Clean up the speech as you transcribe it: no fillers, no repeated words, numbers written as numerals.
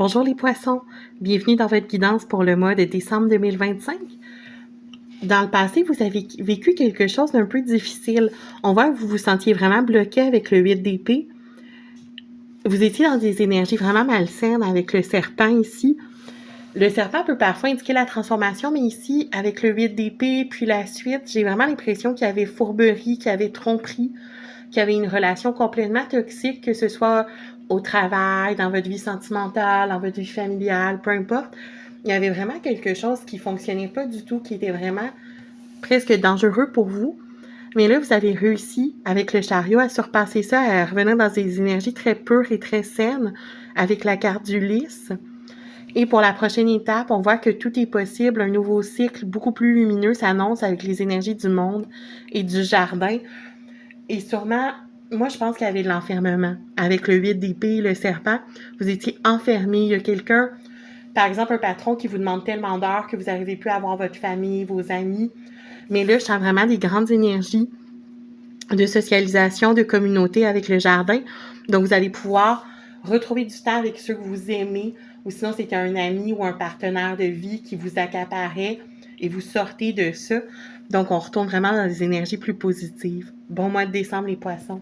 Bonjour les poissons, bienvenue dans votre guidance pour le mois de décembre 2025. Dans le passé, vous avez vécu quelque chose d'un peu difficile. On voit que vous vous sentiez vraiment bloqué avec le 8 d'épée. Vous étiez dans des énergies vraiment malsaines avec le serpent ici. Le serpent peut parfois indiquer la transformation, mais ici, avec le 8 d'épée, puis la suite, j'ai vraiment l'impression qu'il y avait fourberie, qu'il y avait tromperie, qu'il y avait une relation complètement toxique, que ce soit au travail, dans votre vie sentimentale, dans votre vie familiale, peu importe. Il y avait vraiment quelque chose qui fonctionnait pas du tout, qui était vraiment presque dangereux pour vous. Mais là, vous avez réussi, avec le chariot, à surpasser ça, à revenir dans des énergies très pures et très saines, avec la carte du lys. Et pour la prochaine étape, on voit que tout est possible. Un nouveau cycle beaucoup plus lumineux s'annonce avec les énergies du monde et du jardin. Et sûrement, moi, je pense qu'il y avait de l'enfermement. Avec le 8 d'épée, le serpent, vous étiez enfermé. Il y a quelqu'un, par exemple, un patron qui vous demande tellement d'heures que vous n'arrivez plus à voir votre famille, vos amis. Mais là, je sens vraiment des grandes énergies de socialisation, de communauté avec le jardin. Donc, vous allez pouvoir retrouver du temps avec ceux que vous aimez, ou sinon, c'est un ami ou un partenaire de vie qui vous accaparait et vous sortez de ça. Donc, on retourne vraiment dans des énergies plus positives. Bon mois de décembre, les poissons.